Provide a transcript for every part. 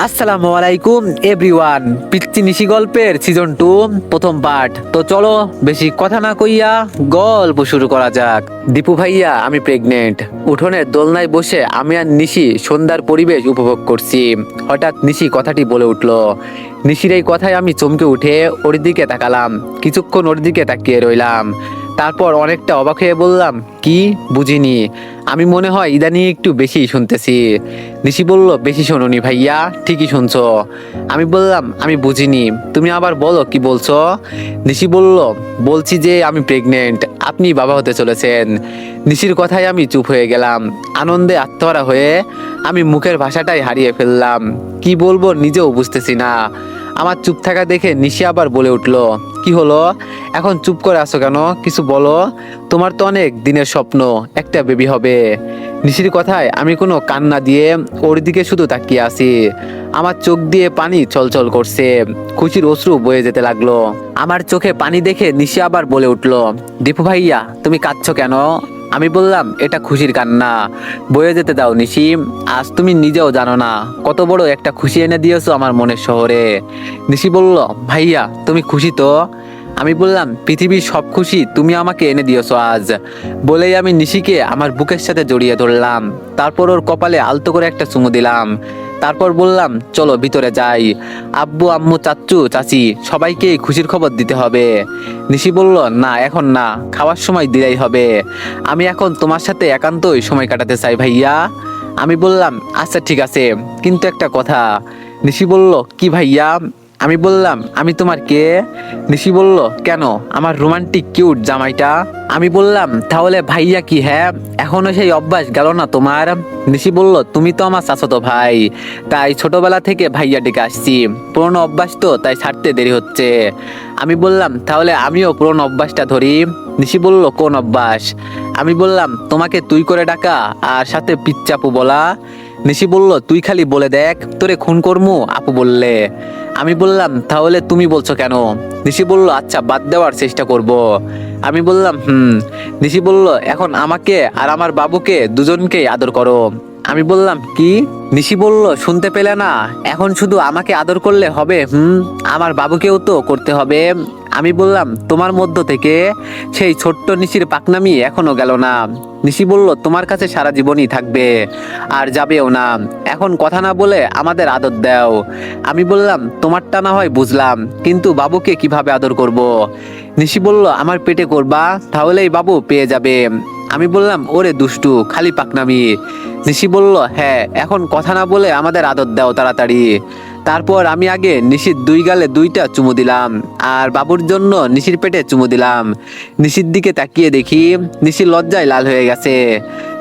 আসসালামু আলাইকুম এভরিওয়ান। পিচ্চি নিশি গল্পের সিজন 2 প্রথম পার্ট। তো চলো বেশি কথা না কইয়া গল্প শুরু করা যাক। দীপু ভাইয়া, আমি প্রেগনেন্ট। উঠোনের দোলনায় বসে আমি আর নিশি সন্ধ্যার পরিবেশ উপভোগ করছি। হঠাৎ নিশি কথাটি বলে উঠলো। নিশির এই কথায় আমি চমকে উঠে ওর দিকে তাকালাম। কিছুক্ষণ ওর দিকে তাকিয়ে রইলাম। তারপর অনেকটা অবাক হয়ে বললাম, কি বুঝিনি? আমি মনে হয় ইদানিং একটু বেশি শুনতেছি। নিশি বলল, বেশি শোনোনি ভাইয়া, ঠিকই শুনছো। আমি বললাম, আমি বুঝিনি, তুমি আবার বলো কি বলছো। নিশি বলল, বলছি যে আমি প্রেগনেন্ট, আপনি বাবা হতে চলেছেন। নিশির কথায় আমি চুপ হয়ে গেলাম। আনন্দে আত্মহারা হয়ে আমি মুখের ভাষাটাই হারিয়ে ফেললাম। কি বলবো নিজেও বুঝতেছি না। আমার চুপ থাকা দেখে নিশি আবার বলে উঠলো, কি হলো, এখন চুপ করে আছো কেন? কিছু বলো। তোমার তো অনেক দিনের স্বপ্ন, একটা বেবি হবে। নিশির কথায় আমি কোনো কান্না দিয়ে ওর দিকে শুধু তাকিয়ে আছি। আমার চোখ দিয়ে পানি ছলছল করছে, খুশির অশ্রু বয়ে যেতে লাগলো। আমার চোখে পানি দেখে নিশি আবার বলে উঠলো, দীপু ভাইয়া তুমি কাঁদছো কেন? আমি বললাম, এটা খুশির কান্না, বয়ে যেতে দাও নিশি। আজ তুমি নিজেও জানো না কত বড় একটা খুশি এনে দিয়েছো আমার মনের শহরে। নিশি বলল, ভাইয়া তুমি খুশি তো? আমি বললাম, পৃথিবীর সব খুশি তুমি আমাকে এনে দিয়েছো আজ। বলেই আমি নিশিকে আমার বুকের সাথে জড়িয়ে ধরলাম। তারপর ওর কপালে আলতো করে একটা চুমু দিলাম। তারপর বললাম, চলো ভিতরে যাই, আব্বু আম্মু চাচ্চু চাচি সবাইকে খুশির খবর দিতে হবে। নিশি বলল, না এখন না, খাওয়ার সময় দিলেই হবে। আমি এখন তোমার সাথে একান্তই সময় কাটাতে চাই ভাইয়া। আমি বললাম, আচ্ছা ঠিক আছে, কিন্তু একটা কথা। নিশি বলল, কি ভাইয়া? আমি বললাম, আমি তোমার কে? নিশি বলল, কেন, আমার রোমান্টিক কিউট জামাইটা। আমি বললাম, তাহলে ভাইয়া কি? হ্যাঁ, এখনো সেই অভ্যাস গেল না তোমার? নিশি বলল, তুমি তো আমার চাচাতো ভাই, তাই ছোটবেলা থেকে ভাইয়া ডেকে আসছি। পুরনো অভ্যাস তো, তাই ছাড়তে দেরি হচ্ছে। আমি বললাম, তাহলে আমিও পুরনো অভ্যাসটা ধরি। নিশি বলল, কোন অভ্যাস? আমি বললাম, তোমাকে তুই করে ডাকা আর সাথে পিচ্চাপু বলা। নিশি বলল, তুই খালি বলে দেখ, তোরে খুন করমু আপু বললে। আমি বললাম, তাহলে তুমি বলছো কেন? নিশি বলল, আচ্ছা বাদ দেওয়ার চেষ্টা করব। আমি বললাম, নিশি বলল, এখন আমাকে আর আমার বাবুকে দুজনকেই আদর করো। আমি বললাম, কি? নিশি বলল, শুনতে পেলে না? এখন শুধু আমাকে আদর করলে হবে? আমার বাবুকেও তো করতে হবে। আমি বললাম, তোমার মধ্য থেকে সেই ছোট্ট নিশির পাকনামি এখনো গেল না। নিশি বলল, তোমার কাছে সারা জীবনই থাকবে, আর যাবেও না। এখন কথা না বলে আমাদের আদর দাও। আমি বললাম, তোমারটা না হয় বুঝলাম, কিন্তু বাবুকে কিভাবে আদর করব? নিশি বলল, আমার পেটে করবা, তাহলেই বাবু পেয়ে যাবে। আমি বললাম, ওরে দুষ্টু, খালি পাকনামি। নিশি বলল, হ্যাঁ, এখন কথা না বলে আমাদের আদর দাও তাড়াতাড়ি। তারপর আমি আগে নিশির দুই গালে দুইটা চুমু দিলাম, আর বাবুর জন্য নিশির পেটে চুমু দিলাম। নিশির দিকে তাকিয়ে দেখি নিশির লজ্জায় লাল হয়ে গেছে।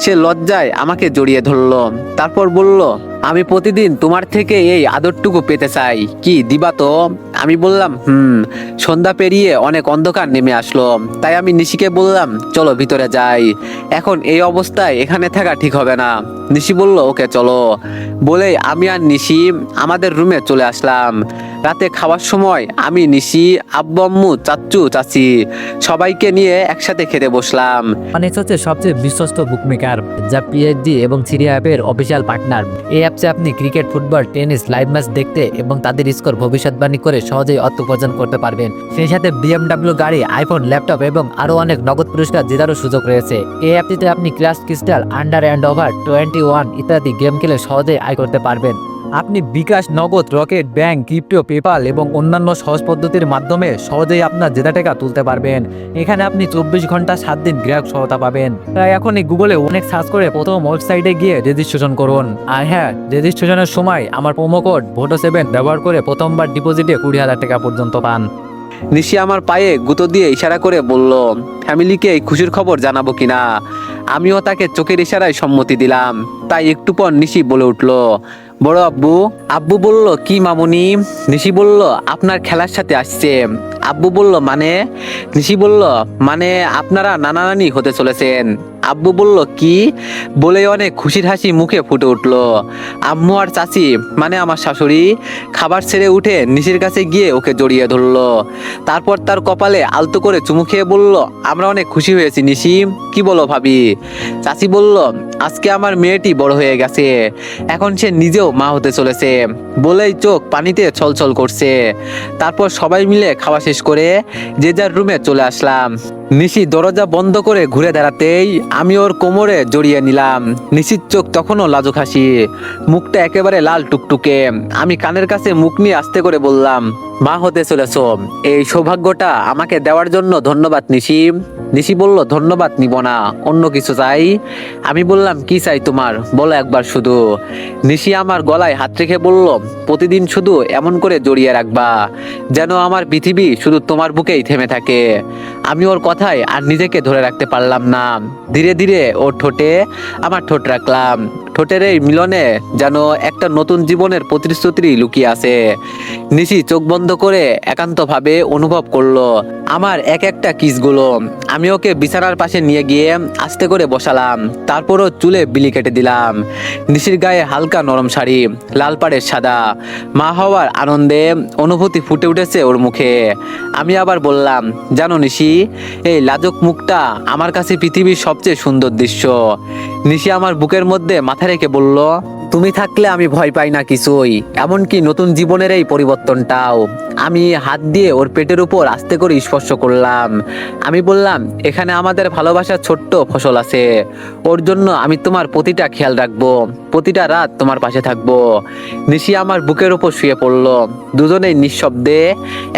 সে লজ্জায় আমাকে জড়িয়ে ধরলো। তারপর বলল, আমি প্রতিদিন তোমার থেকে এই আদরটুকু পেতে চাই, কি দিবা তো? আমি বললাম, সন্ধ্যা পেরিয়ে অনেক অন্ধকার নেমে আসলো, তাই আমি নিশিকে বললাম, চলো ভিতরে যাই, এখন এই অবস্থায় এখানে থাকা ঠিক হবে না। নিশি বলল, ওকে চলো। বলেই আমি আর নিশি আমাদের রুমে চলে আসলাম। রাতে খাওয়ার সময় আমি নিশি, আব্বু আম্মু চাচ্চু চাচি সবাইকে নিয়ে একসাথে খেতে বসলাম। অনেক হচ্ছে সবচেয়ে বিশ্বস্ত বুকমেকার, যা পিএইচডি এবং সিরিয়া অ্যাপের অফিসিয়াল পার্টনার। এই অ্যাপসে আপনি cricket, football, tennis live match দেখতে এবং তাদের স্কোর ভবিষ্যৎবাণী করে সহজেই অর্থ উপার্জন করতে পারবেন। সেই সাথে বিএমডব্লিউ গাড়ি, আইফোন, ল্যাপটপ এবং আরও অনেক নগদ পুরস্কার জেতারও সুযোগ রয়েছে। এই অ্যাপটিতে আপনি class crystal, under and over 21 ইত্যাদি গেম খেলে সহজেই আয় করতে পারবেন। আপনি বিকাশ, নগদ, রকেট, ব্যাংক, ক্রিপ্টো, পেপাল এবং অন্যান্য সহজ পদ্ধতির মাধ্যমে সহজেই আপনার জেতা টাকা তুলতে পারবেন। এখানে আপনি 24 ঘন্টা 7 দিন গ্রাহক সহায়তা পাবেন। তাই এখনই গুগলে অনেক সার্চ করে প্রথম ওয়েবসাইটে গিয়ে রেজিস্ট্রেশন করুন। আর হ্যাঁ, রেজিস্ট্রেশনের সময় আমার প্রোমো কোড VOTO7 ব্যবহার করে প্রথমবার ডিপোজিটে 20,000 টাকা পর্যন্ত পান। নিশি আমার পায়ে গুঁতো দিয়ে ইশারা করে বলল, ফ্যামিলিকে এই খুশির খবর জানাবো কিনা। আমিও তাকে চোখের ইশারায় সম্মতি দিলাম। তাই একটু পর নিশি বলে উঠল, বড় আব্বু। আব্বু বলল, কি মামুনি? নিশি বলল, আপনার খেলার সাথে আসছে। আব্বু বলল, মানে? নিশি বলল, মানে আপনারা নানা নানি হতে চলেছেন। আব্বু বলল কি বলে অনেক খুশির হাসি মুখে ফুটে উঠলো। আম্মু আর চাচি মানে আমার শাশুড়ি খাবার ছেড়ে উঠে নিশির কাছে গিয়ে ওকে জড়িয়ে ধরলো। তারপর তার কপালে আলতো করে চুমু খেয়ে বলল, আমরা অনেক খুশি হয়েছি নিশি, কি বলো ভাবি? চাচি বলল, আজকে আমার মেয়েটি বড় হয়ে গেছে, এখন সে নিজেও মা হতে চলেছে বলেই চোখ পানিতে ছলছল করছে। তারপর সবাই মিলে খাওয়া শেষ করে যে যার রুমে চলে আসলাম। নিশি দরজা বন্ধ করে ঘুরে দাঁড়াতেই আমি ওর কোমরে জড়িয়ে নিলাম। নিশির চোখ তখনও লাজুক হাসি, মুখটা একেবারে লাল টুকটুকে। আমি কানের কাছে মুখ নিয়ে আস্তে করে বললাম, মা হতে চলেছো, এই সৌভাগ্যটা আমাকে দেওয়ার জন্য ধন্যবাদ নিশি। নিশি বলল, ধন্যবাদ নিব না, অন্য কিছু চাই। আমি বললাম, কি চাই তোমার বলো একবার শুধু। নিশি আমার গলায় হাত রেখে বলল, প্রতিদিন শুধু এমন করে জড়িয়ে রাখবা যেন আমার পৃথিবী শুধু তোমার বুকেই থেমে থাকে। আমি ওর কথায় আর নিজেকে ধরে রাখতে পারলাম না। ধীরে ধীরে ওর ঠোঁটে আমার ঠোঁট রাখলাম। ঠোঁটের এই মিলনে যেন একটা নতুন জীবনের প্রতিশ্রুতি লুকিয়ে আছে। নিশি চোখ বন্ধ করে একান্তভাবে অনুভব করলো আমার এক একটা কিসগুলো। আমি ওকে বিছানার পাশে নিয়ে গিয়ে আস্তে করে বসালাম, তারপরও চুলে বিলি কেটে দিলাম। নিশির গায়ে হালকা নরম শাড়ি, লাল পাড়ের সাদা। মা হওয়ার আনন্দে অনুভূতি ফুটে উঠেছে ওর মুখে। আমি আবার বললাম, জানো নিশি, এই লাজুক মুখটা আমার কাছে পৃথিবীর সবচেয়ে সুন্দর দৃশ্য। নিশি আমার বুকের মধ্যে মাথা রেখে বলল, তুমি থাকলে আমি ভয় পাই না কিছুই, এমনকি নতুন জীবনের এই পরিবর্তনটাও। আমি হাত দিয়ে ওর পেটের উপর আস্তে করে স্পর্শ করলাম। আমি বললাম, এখানে আমাদের ভালোবাসার ছোট্ট ফসল আছে, ওর জন্য আমি তোমার প্রতিটা খেয়াল রাখবো, প্রতিটা রাত তোমার পাশে থাকবো। নিশি আমার বুকের উপর শুয়ে পড়লো। দুজনেই নিঃশব্দে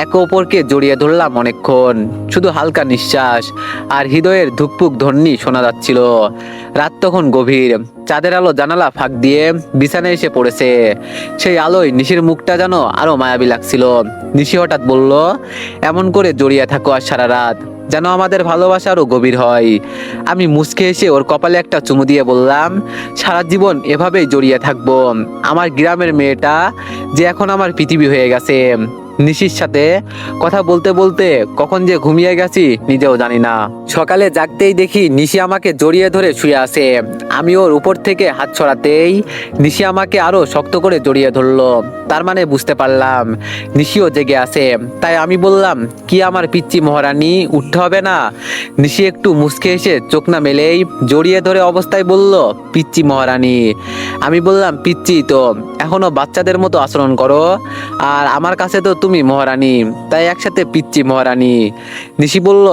একে অপরকে জড়িয়ে ধরলাম অনেকক্ষণ। শুধু হালকা নিঃশ্বাস আর হৃদয়ের ধুকপুক ধ্বনি শোনা যাচ্ছিল। রাত তখন গভীর, চাঁদের আলো জানালা ফাঁক দিয়ে বিছানায় এসে পড়েছে। সেই আলোয় নিশির মুখটা যেন আরো মায়াবী লাগছিল। নিশি হঠাৎ বলল, এমন করে জড়িয়ে থাকো আর সারা রাত, যেন আমাদের ভালোবাসা আরো গভীর হয়। আমি মুচকে এসে ওর কপালে একটা চুমু দিয়ে বললাম, সারা জীবন এভাবেই জড়িয়ে থাকবো, আমার গ্রামের মেয়েটা যে এখন আমার পৃথিবী হয়ে গেছে। নিশির সাথে কথা বলতে বলতে কখন যে ঘুমিয়ে গেছি নিজেও জানি না। সকালে জাগতেই দেখি নিশি আমাকে জড়িয়ে ধরে শুয়ে আছে। আমি ওর উপর থেকে হাত ছড়াতেই নিশি আমাকে আরো শক্ত করে জড়িয়ে ধরলো। তার মানে বুঝতে পারলাম নিশিও জেগে আছে। তাই আমি বললাম, কি আমার পিচ্চি মহারানী, উঠতে হবে না? নিশি একটু মুচকে এসে চোখ না মেলেই জড়িয়ে ধরে অবস্থায় বলল, পিচ্চি মহারানী। আমি বললাম, পিচ্চি তো, এখনো বাচ্চাদের মতো আচরণ করো, আর আমার কাছে তো তুমি মহারানী, তাই একসাথে পিচ্চি মহারানী। নিশি বলল,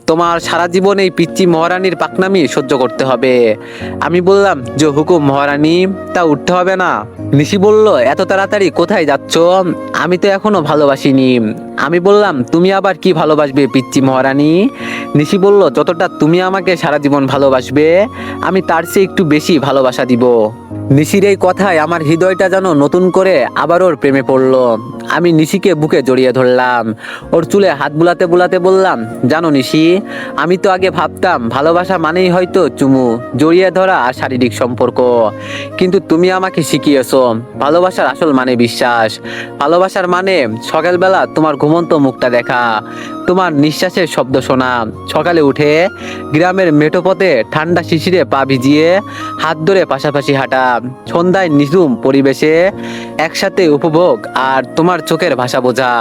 তোমার সারা জীবন এই পিচ্চি মহারানীর পাকনামি সহ্য করতে হবে। আমি বললাম, যে হুকুম মহারানী, তা উঠতে হবে না? নিশি বলল, এত তাড়াতাড়ি কোথায় যাচ্ছ? আমি তো এখনো ভালোবাসিনি। আমি বললাম, তুমি আবার কি ভালোবাসবে পিচ্চি মহারানী? নিশি বলল, যতটা তুমি আমাকে সারা জীবন ভালোবাসবে আমি তার চেয়ে একটু বেশি ভালোবাসা দিব। নিশির এই কথায় আমার হৃদয়টা যেন নতুন করে আবার ওর প্রেমে পড়লো। আমি নিশিকে বুকে জড়িয়ে ধরলাম, ওর চুলে হাত বুলাতে বুলাতে বললাম, জানো নিশি, আমি তো আগে ভাবতাম ভালোবাসা মানেই হয়তো চুমু, জড়িয়ে ধরা আর শারীরিক সম্পর্ক, কিন্তু তুমি আমাকে শিখিয়েছো ভালোবাসার আসল মানে বিশ্বাস। ভালোবাসার মানে সকালবেলা তোমার ঘুমন্ত মুখটা দেখা, তোমার নিঃশ্বাসের শব্দ শোনা, সকালে উঠে গ্রামের মেঠো পথে ঠান্ডা শিশিরে পা ভিজিয়ে হাত ধরে পাশাপাশি হাঁটা, সন্ধ্যায় নিঝুম পরিবেশে একসাথে উপভোগ আর তোমার চোখের ভাষা বোঝা।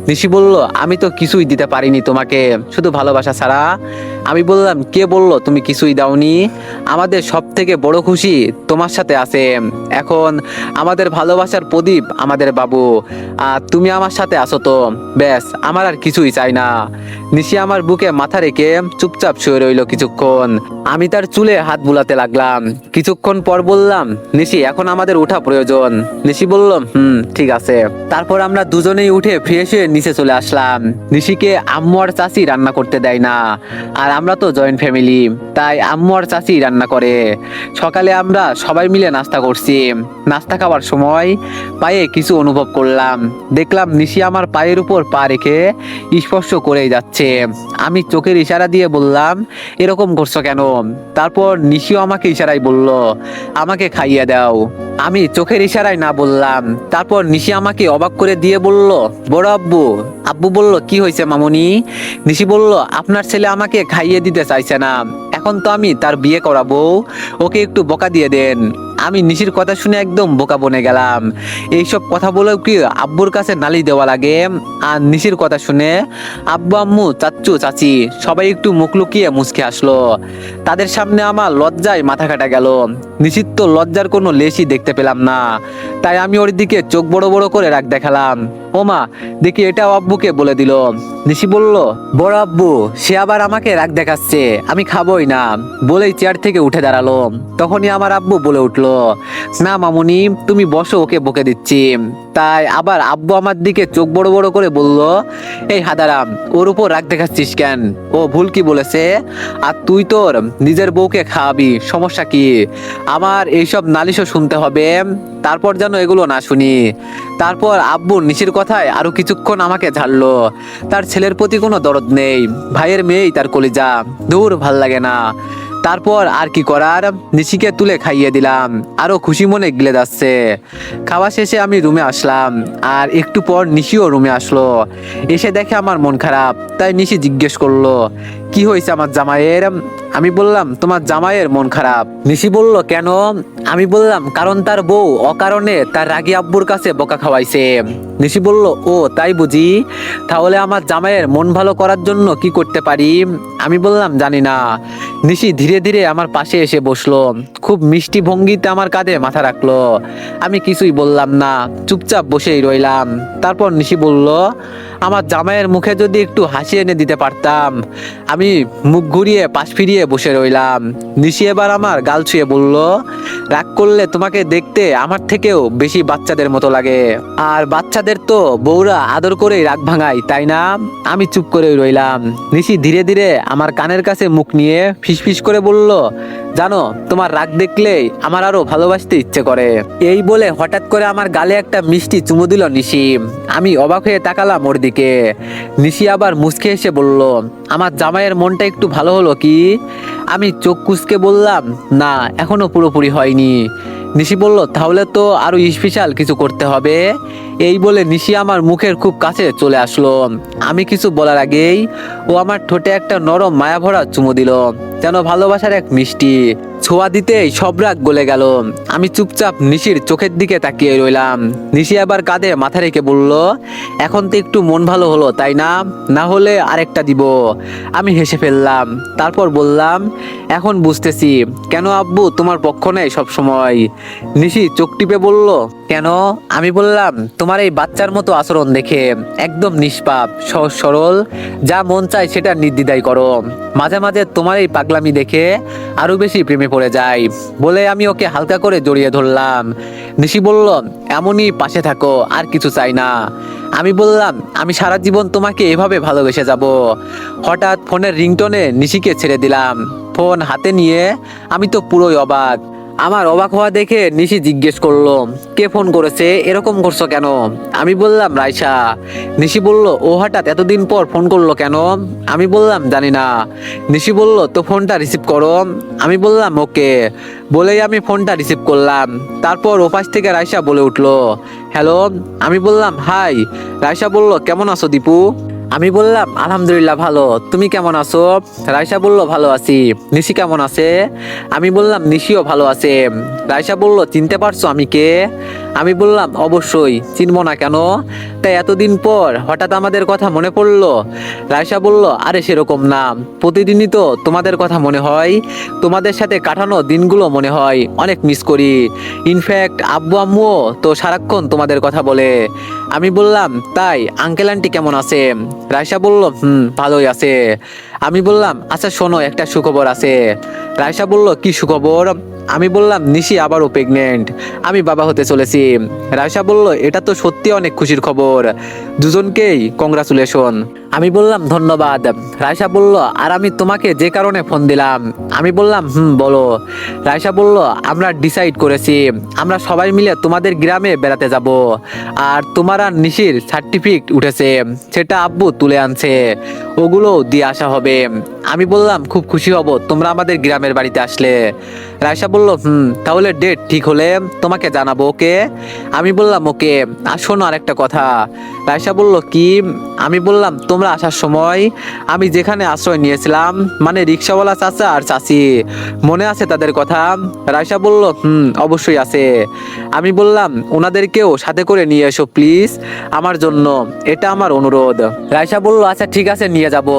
নিশি বলল, আমি তো কিছুই দিতে পারিনি তোমাকে, শুধু ভালোবাসা ছাড়া। আমি বললাম, কে বলল তুমি কিছুই দাওনি? আমাদের সব থেকে বড় খুশি তোমার সাথে আছে। এখন আমাদের ভালোবাসার প্রদীপ আমাদের বাবু, আর তুমি আমার সাথে আছো তো, ব্যাস, আমার আর কিছুই চাই না। নিশি আমার বুকে মাথা রেখে চুপচাপ শুয়ে রইল কিছুক্ষণ। আমি তার চুলে হাত বুলাতে লাগলাম। কিছুক্ষণ পর বললাম, নিশি, এখন আমাদের ওঠা প্রয়োজন। নিশি বলল, ঠিক আছে। তারপর আমরা দুজনেই উঠে ফ্রেশ হয়ে নিচে চলে আসলাম। নিশিকে আম্মু আর চাচি রান্না করতে দেয় না, আর আমরা তো জয়েন্ট ফ্যামিলি, তাই আম্মু আর চাচি রান্না করে। সকালে আমরা সবাই মিলে নাস্তা করছি। নাস্তা খাওয়ার সময় পায়ে কিছু অনুভব করলাম। দেখলাম নিশি আমার পায়ের উপর পা রেখে স্পর্শ করেই যাচ্ছে। আমি চোখের ইশারা দিয়ে বললাম, এরকম করছো কেন? তারপর নিশিও আমাকে ইশারায় বলল, আমাকে খাইয়ে দাও। আমি চোখের ইশারায় না বললাম। তারপর নিশি আমাকে অবাক করে দিয়ে বলল, বড় আব্বু। আব্বু বলল, কি হয়েছে মামুনি? নিশি বলল, আপনার ছেলে আমাকে খাইয়ে দিতে চাইছে না, এখন তো আমি তার বিয়ে করাবো, ওকে একটু বকা দিয়ে দেন। আমি নিশির কথা শুনে একদম বোকা বনে গেলাম। এইসব কথা বলেও কি আব্বুর কাছে নালিশ দেওয়া লাগে? আর নিশির কথা শুনে আব্বু আম্মু চাচ্চু চাচি সবাই একটু মুখ লুকিয়ে মুচকে আসলো। তাদের সামনে আমার লজ্জায় মাথা কাটা গেল। নিশির তো লজ্জার কোনো লেশই দেখতে পেলাম না, তাই আমি ওর দিকে চোখ বড় বড় করে রাগ দেখালাম। ওমা, দেখি এটাও আব্বুকে বলে দিল। নিশি বলল, বড় আব্বু সে আবার আমাকে রাগ দেখাচ্ছে, আমি খাবোই না, বলেই চেয়ার থেকে উঠে দাঁড়ালো। তখনই আমার আব্বু বলে উঠলো, না মামুনি তুমি বসো, ওকে বকে দিচ্ছি। তাই আবার আব্বু আমার দিকে চোখ বড় বড় করে বলল, এই হাদারাম, ওর উপর রাগ দেখাচ্ছিস কেন? ও ভুল কি বলেছে? আর তুই তোর নিজের বউকে খাওয়াবি, সমস্যা কি? আমার এইসব নালিশও শুনতে হবে? তারপর যেন এগুলো না শুনি। তারপর আব্বু নিশির কথায় আরো কিছুক্ষণ আমাকে ঝাড়লো। তার ছেলের প্রতি কোনো দরদ নেই, ভাইয়ের মেয়েই তার কলিজা, দূর ভাল লাগে না। তারপর আর কি করার, নিশিকে তুলে খাইয়ে দিলাম, আরো খুশি মনে গিলে যাচ্ছে। খাওয়া শেষে আমি রুমে আসলাম, আর একটু পর নিশিও রুমে আসলো। এসে দেখে আমার মন খারাপ, তাই নিশি জিজ্ঞেস করলো, কি হয়েছে আমার জামাইয়ের? আমি বললাম, তোমার জামাইয়ের মন খারাপ। নিশি বলল, কেন? আমি বললাম, কারণ তার বউ অকারণে তার রাগী আব্বুর কাছে বকা খাওয়াইছে। নিশি বলল, ও তাই বুঝি? তাহলে আমার জামাইয়ের মন ভালো করার জন্য কি করতে পারি? আমি বললাম, জানি না। নিশি ধীরে ধীরে আমার পাশে এসে বসলো, খুব মিষ্টি ভঙ্গিতে আমার কাঁধে মাথা রাখলো। আমি কিছুই বললাম না, চুপচাপ বসেই রইলাম। তারপর নিশি বলল, আমার জামাইয়ের মুখে যদি একটু হাসি এনে দিতে পারতাম। আমি মুখ ঘুরিয়ে পাশ ফিরিয়ে বসে রইলাম। নিশি এবার আমার গাল ছুঁয়ে বলল, রাগ করলে তোমাকে দেখতে আমার থেকেও বেশি বাচ্চাদের মতো লাগে, আর বাচ্চাদের তো বউরা আদর করেই রাগ ভাঙায়, তাই না? আমি চুপ করেই রইলাম। নিশি ধীরে ধীরে আমার কানের কাছে মুখ নিয়ে ফিসফিস করে বলল, জানো, তোমার রাগ দেখলেই আমার আরো ভালোবাসতে ইচ্ছে করে। এই বলে হঠাৎ করে আমার গালে একটা মিষ্টি চুমু দিল নিশি। আমি অবাক হয়ে তাকালাম ওর দিকে। নিশি আবার মুচকে এসে বলল, আমার জামাইয়ের মনটা একটু ভালো হলো কি? আমি চোখ কুঁচকে বললাম, না, এখনো পুরোপুরি হয়নি। নিশি বলল, তাহলে তো আরো স্পেশাল কিছু করতে হবে। এই বলে নিশি আমার মুখের খুব কাছে চলে আসলো। আমি কিছু বলার আগেই ও আমার ঠোঁটে একটা নরম মায়া ভরা চুমু দিল, যেন ভালোবাসার এক মিষ্টি ছোঁয়া দিতেই সব রাগ গলে গেল। আমি চুপচাপ নিশির চোখের দিকে তাকিয়ে রইলাম। নিশি আবার কাঁধে মাথা রেখে বলল, এখন তো একটু মন ভালো হলো, তাই না? না হলে আরেকটা দিব। আমি হেসে ফেললাম। তারপর বললাম, এখন বুঝতেছি কেন আব্বু তোমার পক্ষ নেই সব সময়। নিশি চোখ টিপে বলল, কেন? আমি বললাম, তোমার এই বাচ্চার মতো আচরণ দেখে, একদম নিষ্পাপ সহজ সরল, যা মন চায় সেটা নির্দ্বিধায় করো। মাঝে মাঝে তোমার এই পাগলামি দেখে আরো বেশি প্রেমে পড়ে যাই, বলে আমি ওকে হালকা করে জড়িয়ে ধরলাম। নিশি বলল, এমনই পাশে থাকো, আর কিছু চাই না। আমি বললাম, আমি সারা জীবন তোমাকে এভাবে ভালোবেসে যাব। হঠাৎ ফোনের রিংটোনে নিশিকে ছেড়ে দিলাম। ফোন হাতে নিয়ে আমি তো পুরোই অবাক। আমার অবাক হওয়া দেখে নিশি জিজ্ঞেস করলো, কে ফোন করেছে, এরকম করছো কেন? আমি বললাম, রাইসা। নিশি বলল, ও হঠাৎ এতদিন পর ফোন করলো কেন? আমি বললাম, জানি না। নিশি বলল, তো ফোনটা রিসিভ করো। আমি বললাম, ওকে। বলেই আমি ফোনটা রিসিভ করলাম। তারপর ওপাশ থেকে রাইসা বলে উঠলো, হ্যালো। আমি বললাম, হাই। রাইসা বলল, কেমন আছো দীপু? আমি বললাম, আলহামদুলিল্লাহ ভালো, তুমি কেমন আছো? রাইসা বলল, ভালো আছি। নিশি কেমন আছে? আমি বললাম, নিশিও ভালো আছে। রাইসা বলল, চিনতে পারছো আমি কে? আমি বললাম, অবশ্যই, চিনবো না কেন? তাই এতদিন পর হঠাৎ আমাদের কথা মনে পড়লো? রাইসা বলল, আরে সেরকম না, প্রতিদিনই তো তোমাদের কথা মনে হয়, তোমাদের সাথে কাটানো দিনগুলো মনে হয়, অনেক মিস করি। ইনফ্যাক্ট আব্বু আম্মুও তো সারাক্ষণ তোমাদের কথা বলে। আমি বললাম, তাই? আঙ্কেল আন্টি কেমন আছে? রাইসা বলল, ভালোই আছে। আমি বললাম, আচ্ছা শোনো, একটা সুখবর আছে। রাইসা বলল, কি সুখবর? আমি বললাম, নিশি আবারও প্রেগনেন্ট, আমি বাবা হতে চলেছি। রাইসা বলল, এটা তো সত্যি অনেক খুশির খবর, দুজনকেই কংগ্রাচুলেশন। আমি বললাম, ধন্যবাদ। রাইসা বলল, আর আমি তোমাকে যে কারণে ফোন দিলাম? আমি বললাম, বলো। রাইসা বলল, আমরা ডিসাইড করেছি আমরা সবাই মিলে তোমাদের গ্রামে বেড়াতে যাব, আর তোমার আর নিশির সার্টিফিকেট উঠেছে, সেটা আব্বু তুলে আনছে, ওগুলো দিয়ে আসা হবে। আমি বললাম, খুব খুশি হব তোমরা আমাদের গ্রামের বাড়িতে আসলে। রাইসা বলল, তাহলে ডেট ঠিক হলে তোমাকে জানাবো, ওকে? আমি বললাম, ওকে। আর শোনো আরেকটা কথা। রাইসা বলল, কি? আমি বললাম, তোমার তোমরা আসার সময় আমি যেখানে আশ্রয় নিয়েছিলাম, মানে রিক্সাওয়ালা চাচা আর চাচি, মনে আছে তাদের কথা? রাইসা বলল, অবশ্যই আছে। আমি বললাম, ওনাদেরকেও সাথে করে নিয়ে এসো প্লিজ, আমার জন্য, এটা আমার অনুরোধ। রাইসা বলল, আচ্ছা ঠিক আছে, নিয়ে যাব।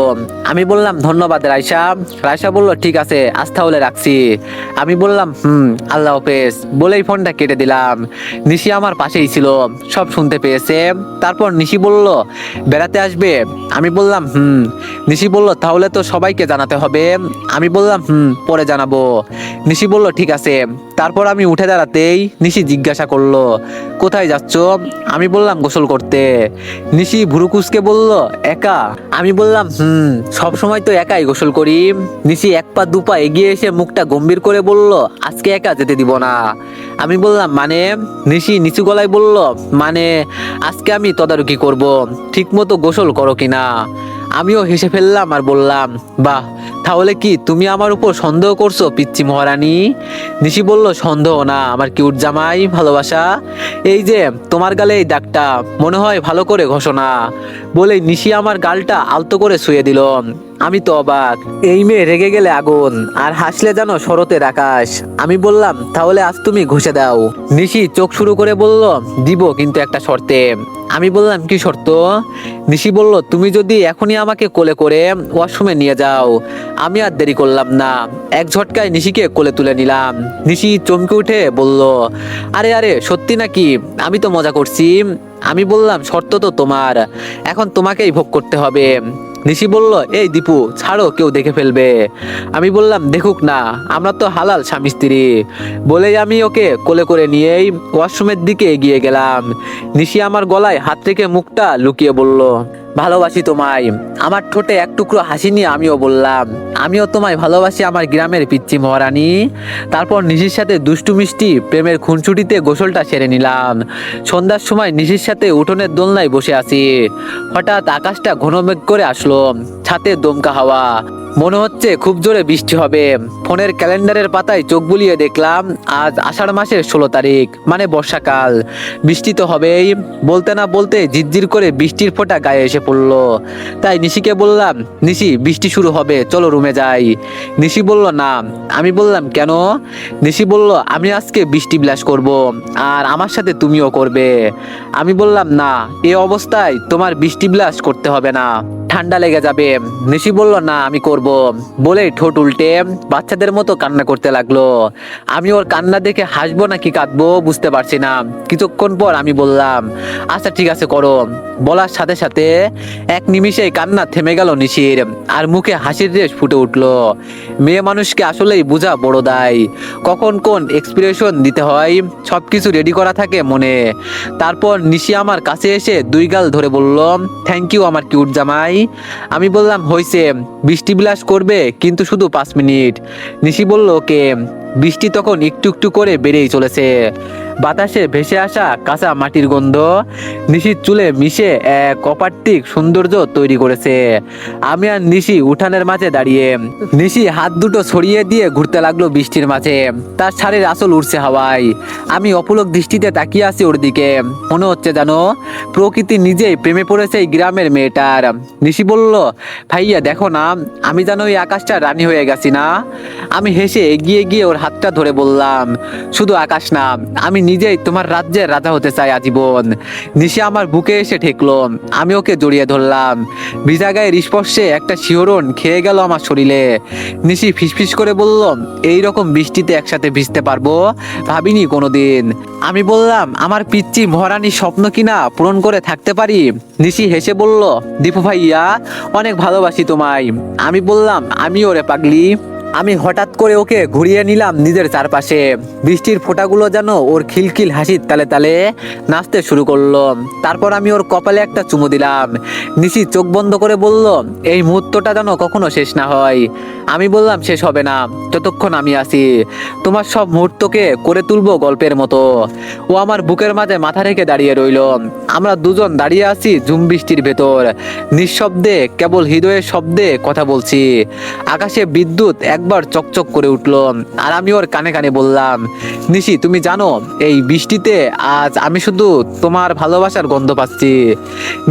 আমি বললাম, ধন্যবাদ রাইসা। রাইসা বলল, ঠিক আছে, আজ তাহলে রাখছি। আমি বললাম, আল্লাহ হাফেজ বলেই ফোনটা কেটে দিলাম। নিশি আমার পাশেই ছিল, সব শুনতে পেয়েছে। তারপর নিশি বলল, বেড়াতে আসবে? আমি বললাম, নিশি বলল, তাহলে তো সবাইকে জানাতে হবে। আমি বললাম, পরে জানাবো। নিশি বলল, ঠিক আছে। তারপর আমি উঠে দাঁড়াতেই নিশি জিজ্ঞাসা করলো, কোথায় যাচ্ছ? আমি বললাম, গোসল করতে। নিশি ভুরুকুসকে বলল, একা? আমি বললাম, সব সময় তো একাই গোসল করি। নিশি এক পা দু পা এগিয়ে এসে মুখটা গম্ভীর করে বলল, আজকে একা যেতে দিব না। আমি বললাম, মানে? নিশি নিচু গলায় বলল, মানে আজকে আমি তদারকি করব ঠিক মতো গোসল করো কিনা। আমিও হেসে ফেললাম আর বললাম, বাহ, তাহলে কি তুমি আমার উপর সন্দেহ করছো পিচ্চি মহারানী? নিশি বলল, সন্দেহ না আমার কিউট জামাই ভালোবাসা, এই যে তোমার গালে এই দাগটা, মনে হয় ভালো করে ঘষো না। বলে নিশি আমার গালটা আলতো করে শুয়ে দিল। আমি তো অবাক, এই মেয়ে রেগে গেলে আগুন, আর হাসলে যেন শরতের আকাশ। আমি বললাম, তাহলে আজ তুমি ঘষে দাও। নিশি চোখ শুরু করে বলল, দিব, কিন্তু একটা শর্তে। আমি বললাম, কি শর্ত? নিশি বলল, তুমি যদি এখনই আমাকে কোলে করে ওয়াশরুমে নিয়ে যাও। আমি আর দেরি করলাম না, এক ঝটকায় নিশিকে কোলে তুলে নিলাম। নিশি চমকে উঠে বলল, আরে আরে সত্যি নাকি? আমি তো মজা করছি। আমি বললাম, শর্ত তো তোমার, এখন তোমাকেই ভোগ করতে হবে। নিশি বলল, এই দীপু ছাড়ো, কেউ দেখে ফেলবে। আমি বললাম, দেখুক না, আমরা তো হালাল স্বামী স্ত্রী। বলেই আমি ওকে কোলে করে নিয়েই ওয়াশরুমের দিকে এগিয়ে গেলাম। নিশি আমার গলায় হাত রেখে মুখটা লুকিয়ে বলল, ভালোবাসি তোমায়। আমার ঠোঁটে এক টুকরো হাসি নিয়ে আমিও বললাম, আমিও তোমায় ভালোবাসি আমার গ্রামের পিচ্চি মহারানী। তারপর নিশির সাথে দুষ্টু মিষ্টি প্রেমের খুনছুটিতে গোসলটা সেরে নিলাম। সন্ধ্যার সময় নিশির সাথে উঠোনের দোলনায় বসে আছি। হঠাৎ আকাশটা ঘন মেঘ করে আসলো, ছাতে দমকা হাওয়া, মনে হচ্ছে খুব জোরে বৃষ্টি হবে। ফোনের ক্যালেন্ডারের পাতায় চোখ বুলিয়ে দেখলাম আজ আষাঢ় মাসের 16 তারিখ, মানে বর্ষাকাল। বৃষ্টি তো হবেই। বলতে না বলতে ঝিরঝির করে বৃষ্টির ফোঁটা গায়ে এসে পড়লো। তাই নিশিকে বললাম, নিশি বৃষ্টি শুরু হবে, চলো রুমে যাই। নিশি বলল, না। আমি বললাম, কেন? নিশি বলল, আমি আজকে বৃষ্টি বিলাস করব, আর আমার সাথে তুমিও করবে। আমি বললাম, না, এ অবস্থায় তোমার বৃষ্টি বিলাস করতে হবে না, ঠান্ডা লেগে যাবে। নিশি বলল, না, আমি করব। বলে ঠোঁট উল্টে বাচ্চাদের মতো কান্না করতে লাগলো। আমি ওর কান্না দেখে হাসবো নাকি কাঁদবো বুঝতে পারছি না। কিছুক্ষণ পর আমি বললাম, আচ্ছা ঠিক আছে, করো। বলার সাথে সাথে এক নিমিষেই কান্না থেমে গেল নিশির, আর মুখে হাসির রেশ ফুটে উঠলো। মেয়ে মানুষকে আসলেই বোঝা বড় দায়, কখন কোন এক্সপ্রেশন দিতে হয় সবকিছু রেডি করা থাকে মনে। তারপর নিশি আমার কাছে এসে দুই গাল ধরে বলল, থ্যাংক ইউ আমার কিউট জামাই। আমি বললাম, হইছে, বৃষ্টি বিলাস করবে কিন্তু শুধু 5 মিনিট। নিশি বলল, ওকে। বৃষ্টি তখন একটু একটু করে বেড়েই চলেছে। বাতাসে ভেসে আসা কাঁচা মাটির গন্ধ নিশির চুলে মিশে এক অপার্থিক সৌন্দর্য তৈরি করেছে। আমি আর নিশি উঠানের মাঝে দাঁড়িয়ে, নিশি হাত দুটো ছড়িয়ে দিয়ে ঘুরতে লাগলো বৃষ্টির মাঝে, তার শাড়ির আঁচল উড়ছে হাওয়ায়। আমি অপলক দৃষ্টিতে তাকিয়ে আছি ওর দিকে, মনে হচ্ছে জানো প্রকৃতি নিজেই প্রেমে পড়েছে এই গ্রামের মেয়েটার। নিশি বলল, ভাইয়া দেখো না, আমি যেন ওই আকাশটা রানী হয়ে গেছি না? আমি হেসে এগিয়ে গিয়ে ওর হাতটা ধরে বললাম, শুধু আকাশ না, আমি নিজেই তোমার রাজ্যের রাজা হতে চাই আজীবন। নিশি আমার বুকে এসে ঠেকলো, আমি ওকে জড়িয়ে ধরলাম। ভিজা গায়ের স্পর্শে একটা শিহরণ খেয়ে গেল আমার শরীরে। নিশি ফিসফিস করে বলল, এইরকম বৃষ্টিতে একসাথে ভিজতে পারবো ভাবিনি কোনোদিন। আমি বললাম, আমার পিচ্চি মহারানীর স্বপ্ন কিনা পূরণ করে থাকতে পারি। নিশি হেসে বলল, দীপু ভাইয়া অনেক ভালোবাসি তোমায়। আমি বললাম, আমি ওরে পাগলি। আমি হঠাৎ করে ওকে ঘুরিয়ে নিলাম নিজের চারপাশে। বৃষ্টির ফোঁটাগুলো যেন ওর খিলখিল হাসির তালে তালে নাচতে শুরু করলো। তারপর আমি ওর কপালে একটা চুমু দিলাম। নিশি চোখ বন্ধ করে বলল, এই মুহূর্তটা যেন কখনো শেষ না হয়। আমি বললাম, শেষ হবে না যতক্ষণ আমি আছি। তোমার সব মুহূর্তকে করে তুলবো গল্পের মতো। ও আমার বুকের মাঝে মাথা রেখে দাঁড়িয়ে রইল। আমরা দুজন দাঁড়িয়ে আছি ঝুম বৃষ্টির ভেতর, নিঃশব্দে, কেবল হৃদয়ের শব্দে কথা বলছি। আকাশে বিদ্যুৎ এক একবার চকচক করে উঠলো। আর আমি ওর কানে কানে বললাম, নিশি তুমি জানো এই বৃষ্টিতে আজ আমি শুধু তোমার ভালোবাসার গন্ধ পাচ্ছি।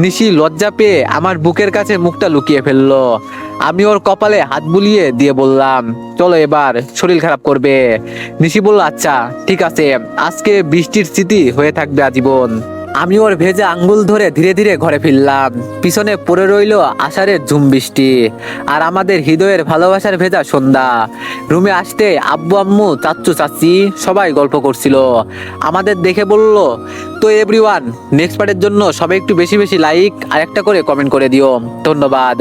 নিশি লজ্জা পেয়ে আমার বুকের কাছে মুখটা লুকিয়ে ফেললো। আমি ওর কপালে হাত বুলিয়ে দিয়ে বললাম, চলো এবার, শরীর খারাপ করবে। নিশি বলল, আচ্ছা ঠিক আছে, আজকে বৃষ্টির স্মৃতি হয়ে থাকবে আজীবন। আমি ওর ভেজা আঙ্গুল ধরে ধীরে ধীরে ঘরে ফিরলাম। পিছনে পড়ে রইল আষাঢ়ের ঝুম বৃষ্টি আর আমাদের হৃদয়ের ভালোবাসার ভেজা সন্ধ্যা। রুমে আসতে আব্বু আম্মু চাচ্চু চাচি সবাই গল্প করছিল। আমাদের দেখে বলল, তো এভরিওয়ান, নেক্সট পার্টের জন্য সবাই একটু বেশি বেশি লাইক আর একটা করে কমেন্ট করে দিও। ধন্যবাদ।